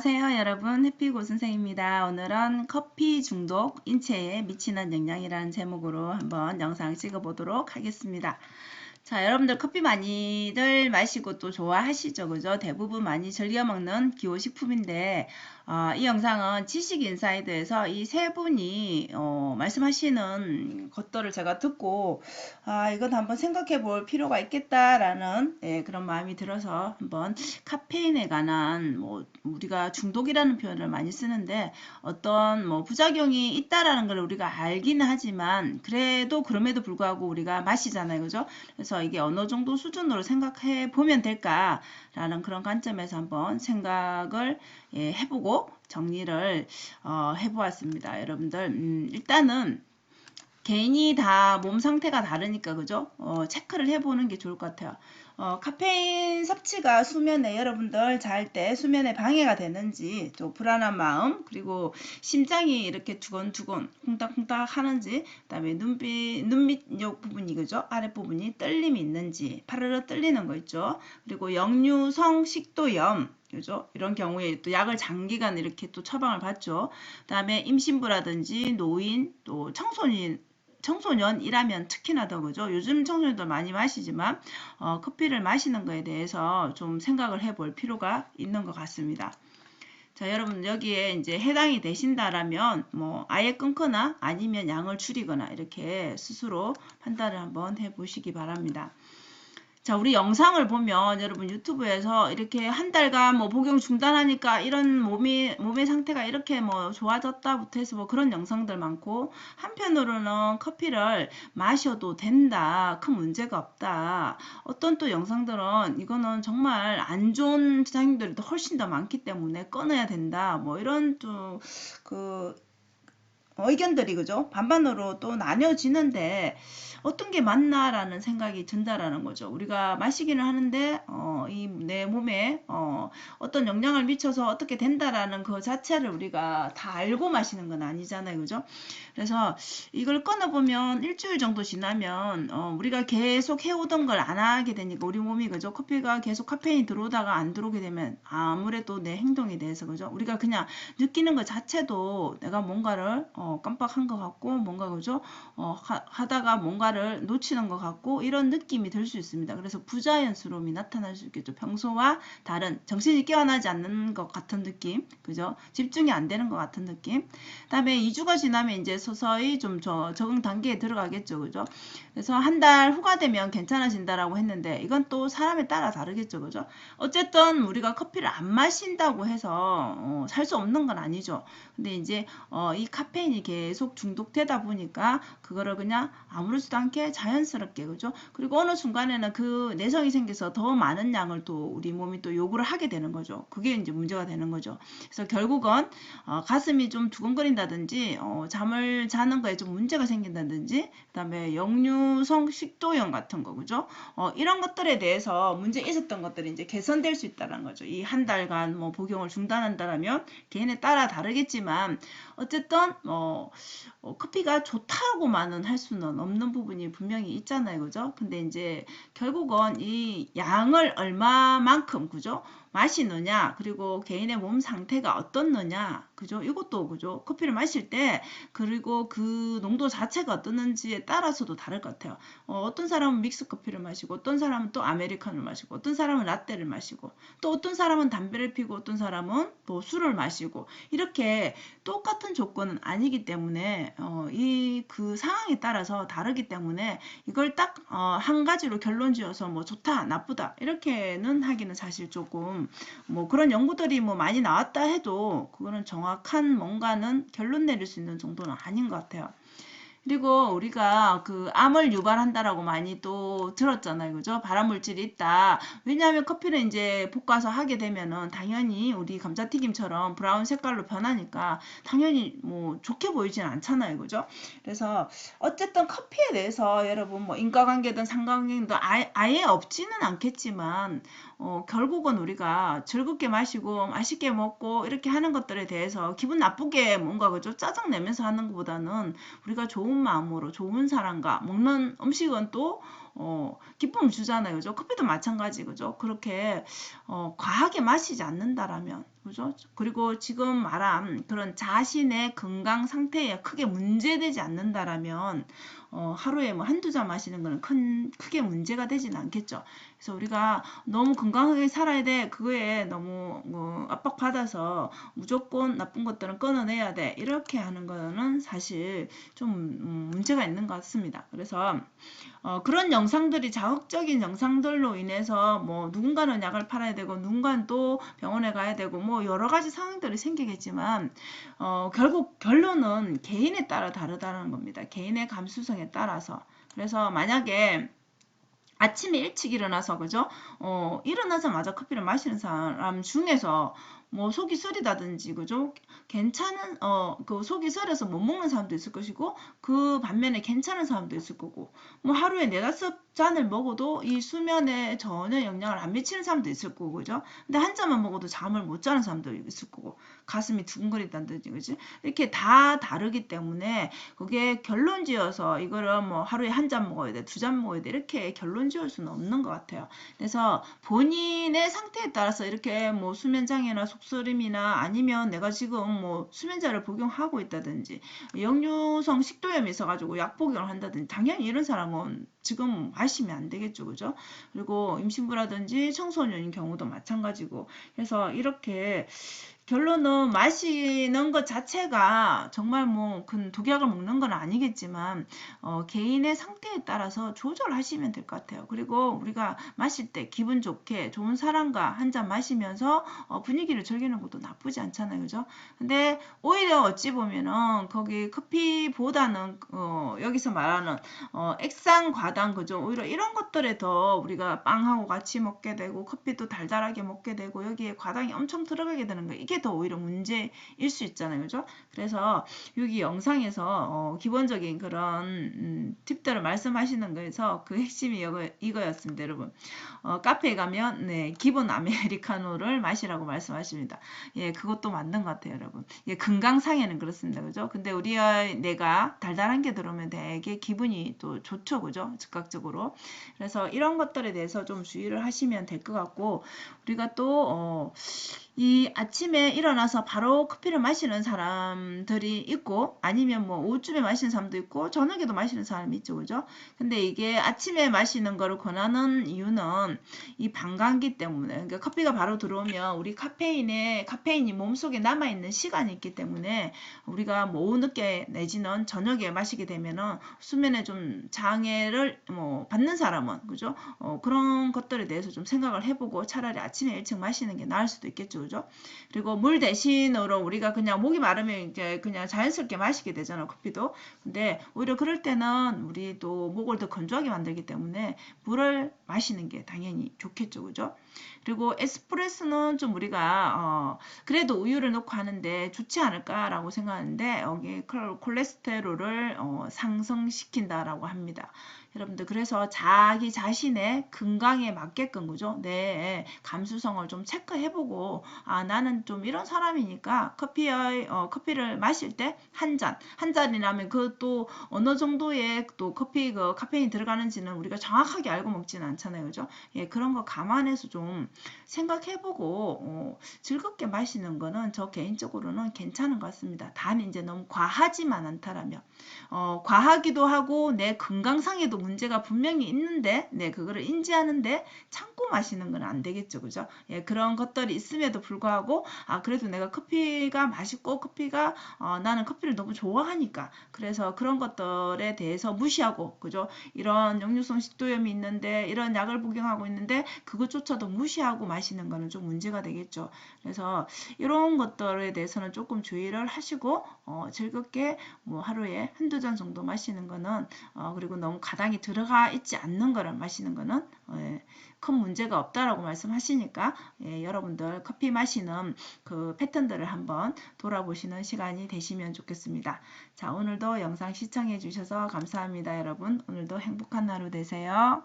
안녕하세요 여러분, 해피고 선생입니다. 오늘은 커피 중독, 인체에 미치는 영향이라는 제목으로 한번 영상 찍어 보도록 하겠습니다. 자, 여러분들 커피 많이들 마시고 또 좋아하시죠, 그죠? 대부분 많이 즐겨 먹는 기호식품인데 이 영상은 지식인사이드에서 이 세 분이 말씀하시는 것들을 제가 듣고 이건 한번 생각해 볼 필요가 있겠다라는 그런 마음이 들어서 한번 카페인에 관한 우리가 중독이라는 표현을 많이 쓰는데 어떤 부작용이 있다라는 걸 우리가 알기는 하지만 그래도 그럼에도 불구하고 우리가 마시잖아요, 그죠? 그래서 이게 어느 정도 수준으로 생각해 보면 될까라는 그런 관점에서 한번 생각을 해보고 정리를 해보았습니다. 여러분들 일단은 개인이 다 몸 상태가 다르니까 그죠? 체크를 해보는 게 좋을 것 같아요. 카페인 섭취가 수면에 여러분들 잘 때 수면에 방해가 되는지 또 불안한 마음 그리고 심장이 이렇게 두근두근 쿵딱쿵딱 하는지 그다음에 눈밑 요 부분이 그죠? 아랫부분이 떨림이 있는지 파르르 떨리는 거 있죠? 그리고 역류성 식도염 그죠? 이런 경우에 또 약을 장기간 이렇게 또 처방을 받죠. 그다음에 임신부라든지 노인 또 청소년이라면 특히나 더 그죠. 요즘 청소년들 많이 마시지만 커피를 마시는 거에 대해서 좀 생각을 해볼 필요가 있는 것 같습니다. 자, 여러분 여기에 이제 해당이 되신다라면 아예 끊거나 아니면 양을 줄이거나 이렇게 스스로 판단을 한번 해보시기 바랍니다. 자, 우리 영상을 보면 여러분 유튜브에서 이렇게 한 달간 복용 중단하니까 이런 몸의 상태가 이렇게 좋아졌다부터 해서 그런 영상들 많고 한편으로는 커피를 마셔도 된다. 큰 문제가 없다. 어떤 또 영상들은 이거는 정말 안 좋은 작용들이 훨씬 더 많기 때문에 끊어야 된다. 이런 또 의견들이 그죠? 반반으로 또 나뉘어지는데 어떤 게 맞나라는 생각이 든다라는 거죠. 우리가 마시기는 하는데 이 내 몸에 어떤 영향을 미쳐서 어떻게 된다라는 그 자체를 우리가 다 알고 마시는 건 아니잖아요, 그죠? 그래서 이걸 끊어보면 일주일 정도 지나면 우리가 계속 해오던 걸 안 하게 되니까 우리 몸이 그죠? 커피가 계속 카페인이 들어오다가 안 들어오게 되면 아무래도 내 행동에 대해서 그죠? 우리가 그냥 느끼는 것 자체도 내가 뭔가를 깜빡한 것 같고 뭔가 그죠? 하다가 뭔가를 놓치는 것 같고 이런 느낌이 들 수 있습니다. 그래서 부자연스러움이 나타날 수 있겠죠. 평소와 다른 정신이 깨어나지 않는 것 같은 느낌, 그죠? 집중이 안 되는 것 같은 느낌. 그다음에 2주가 지나면 이제 서서히 좀 적응 단계에 들어가겠죠, 그죠? 그래서 한 달 후가 되면 괜찮아진다라고 했는데 이건 또 사람에 따라 다르겠죠, 그죠? 어쨌든 우리가 커피를 안 마신다고 해서 살 수 없는 건 아니죠. 근데 이제 이 카페인이 계속 중독되다 보니까 그거를 그냥 아무렇지도 않게 자연스럽게 그죠? 그리고 어느 순간에는 그 내성이 생겨서 더 많은 양을 또 우리 몸이 또 요구를 하게 되는 거죠. 그게 이제 문제가 되는 거죠. 그래서 결국은 가슴이 좀 두근거린다든지 잠을 자는 거에 좀 문제가 생긴다든지 그다음에 역류성 식도염 같은 거 그죠? 이런 것들에 대해서 문제 있었던 것들이 이제 개선될 수 있다는 거죠. 이 한 달간 복용을 중단한다면 개인에 따라 다르겠지만 어쨌든 커피가 좋다고만은 할 수는 없는 부분이 분명히 있잖아요, 그죠? 근데 이제 결국은 이 양을 얼마만큼 그죠? 마시느냐 그리고 개인의 몸 상태가 어떻느냐 그죠? 이것도 그죠? 커피를 마실 때 그리고 그 농도 자체가 어떻는지에 따라서도 다를 것 같아요. 어떤 사람은 믹스 커피를 마시고 어떤 사람은 또 아메리카노를 마시고 어떤 사람은 라떼를 마시고 또 어떤 사람은 담배를 피고 어떤 사람은 또 술을 마시고 이렇게 똑같은 조건은 아니기 때문에 이 그 상황에 따라서 다르기 때문에 이걸 딱 한 가지로 결론 지어서 좋다 나쁘다 이렇게는 하기는 사실 조금 그런 연구들이 많이 나왔다 해도 그거는 정확한 뭔가는 결론 내릴 수 있는 정도는 아닌 것 같아요. 그리고 우리가 그 암을 유발한다라고 많이 또 들었잖아요. 그죠? 발암물질이 있다. 왜냐하면 커피를 이제 볶아서 하게 되면은 당연히 우리 감자튀김처럼 브라운 색깔로 변하니까 당연히 좋게 보이진 않잖아요. 그죠? 그래서 어쨌든 커피에 대해서 여러분 인과관계든 상관관계든 아예 없지는 않겠지만 결국은 우리가 즐겁게 마시고 맛있게 먹고 이렇게 하는 것들에 대해서 기분 나쁘게 뭔가 그죠? 짜증내면서 하는 것보다는 우리가 좋은 마음으로 좋은 사람과 먹는 음식은 또 기쁨을 주잖아요. 그죠? 커피도 마찬가지. 그죠? 그렇게 과하게 마시지 않는다라면, 그죠? 그리고 지금 말한 그런 자신의 건강 상태에 크게 문제되지 않는다라면 하루에 뭐 한두 잔 마시는 거는 크게 문제가 되지는 않겠죠. 그래서 우리가 너무 건강하게 살아야 돼. 그거에 너무 압박받아서 무조건 나쁜 것들은 끊어내야 돼. 이렇게 하는 거는 사실 좀 문제가 있는 것 같습니다. 그래서 그런 영상들이 자극적인 영상들로 인해서 뭐 누군가는 약을 팔아야 되고 누군가는 또 병원에 가야 되고 뭐 여러 가지 상황들이 생기겠지만 결국 결론은 개인에 따라 다르다는 겁니다. 개인의 감수성에 따라서. 그래서 만약에 아침에 일찍 일어나서 그죠? 일어나자마자 커피를 마시는 사람 중에서 뭐 속이 쓰리다든지 그죠? 괜찮은 그 속이 쓰려서 못 먹는 사람도 있을 것이고 그 반면에 괜찮은 사람도 있을 거고 뭐 하루에 네다섯 잔을 먹어도 이 수면에 전혀 영향을 안 미치는 사람도 있을 거고 그죠? 근데 한 잔만 먹어도 잠을 못 자는 사람도 있을 거고 가슴이 두근거린다든지 그지? 이렇게 다 다르기 때문에 그게 결론 지어서 이거를 뭐 하루에 한 잔 먹어야 돼, 두 잔 먹어야 돼 이렇게 결론 지을 수는 없는 것 같아요. 그래서 본인의 상태에 따라서 이렇게 뭐 수면장애나 속쓰림이나 아니면 내가 지금 뭐 수면제를 복용하고 있다든지 역류성 식도염이 있어가지고 약 복용을 한다든지 당연히 이런 사람은 지금 마시면 안 되겠죠, 그죠? 그리고 임신부라든지 청소년인 경우도 마찬가지고 그래서 이렇게 결론은 마시는 것 자체가 정말 뭐 독약을 먹는 건 아니겠지만 개인의 상태에 따라서 조절하시면 될 것 같아요. 그리고 우리가 마실 때 기분 좋게 좋은 사람과 한 잔 마시면서 분위기를 즐기는 것도 나쁘지 않잖아요. 그죠? 근데 오히려 어찌 보면은 거기 커피보다는 여기서 말하는 액상 과당 그죠? 오히려 이런 것들에 더 우리가 빵하고 같이 먹게 되고 커피도 달달하게 먹게 되고 여기에 과당이 엄청 들어가게 되는 거 이게 더 오히려 문제일 수 있잖아요. 그죠? 그래서 여기 영상에서 기본적인 그런 팁들을 말씀하시는 거에서 그 핵심이 이거였습니다. 여러분. 카페에 가면 네, 기본 아메리카노를 마시라고 말씀하십니다. 예, 그것도 맞는 것 같아요, 여러분. 예, 건강상에는 그렇습니다. 그죠? 근데 내가 달달한 게 들어오면 되게 기분이 또 좋죠. 그죠? 즉각적으로. 그래서 이런 것들에 대해서 좀 주의를 하시면 될 것 같고 우리가 또 이 아침에 일어나서 바로 커피를 마시는 사람들이 있고 아니면 뭐 오후쯤에 마시는 사람도 있고 저녁에도 마시는 사람이 있죠. 그죠? 근데 이게 아침에 마시는 거를 권하는 이유는 이 반감기 때문에 그러니까 커피가 바로 들어오면 우리 카페인이 몸속에 남아있는 시간이 있기 때문에 우리가 뭐 오후 늦게 내지는 저녁에 마시게 되면은 수면에 좀 장애를 뭐 받는 사람은 그죠? 그런 것들에 대해서 좀 생각을 해보고 차라리 아침에 일찍 마시는 게 나을 수도 있겠죠. 그죠? 그리고 물 대신으로 우리가 그냥 목이 마르면 이제 그냥 자연스럽게 마시게 되잖아, 커피도. 근데 오히려 그럴 때는 우리 또 목을 더 건조하게 만들기 때문에 물을 마시는 게 당연히 좋겠죠. 그죠? 그리고 에스프레소는 좀 우리가 그래도 우유를 넣고 하는데 좋지 않을까라고 생각하는데 여기 콜레스테롤을 상승시킨다라고 합니다. 여러분들 그래서 자기 자신의 건강에 맞게끔 그죠? 내 감수성을 좀 체크해보고 나는 좀 이런 사람이니까 커피를 마실 때 한 잔이라면 그것도 어느 정도의 또 카페인이 들어가는지는 우리가 정확하게 알고 먹지는 않잖아요. 그죠? 예, 그런 거 감안해서 좀 생각해보고 즐겁게 마시는 거는 저 개인적으로는 괜찮은 것 같습니다. 단 이제 너무 과하지만 않다라면 과하기도 하고 내 건강상에도 문제가 분명히 있는데 그거를 인지하는데 참고 마시는 건 안 되겠죠. 그죠? 예, 그런 것들이 있음에도 불구하고 그래도 내가 커피가 맛있고 나는 커피를 너무 좋아하니까 그래서 그런 것들에 대해서 무시하고 그죠? 이런 역류성 식도염이 있는데 이런 약을 복용하고 있는데 그것조차도 무시하고 마시는 거는 좀 문제가 되겠죠. 그래서 이런 것들에 대해서는 조금 주의를 하시고 즐겁게 뭐 하루에 한두 잔 정도 마시는 거는 그리고 너무 가당이 들어가 있지 않는 거를 마시는 거는 큰 문제가 없다라고 말씀하시니까 여러분들 커피 마시는 그 패턴들을 한번 돌아보시는 시간이 되시면 좋겠습니다. 자, 오늘도 영상 시청해 주셔서 감사합니다. 여러분 오늘도 행복한 하루 되세요.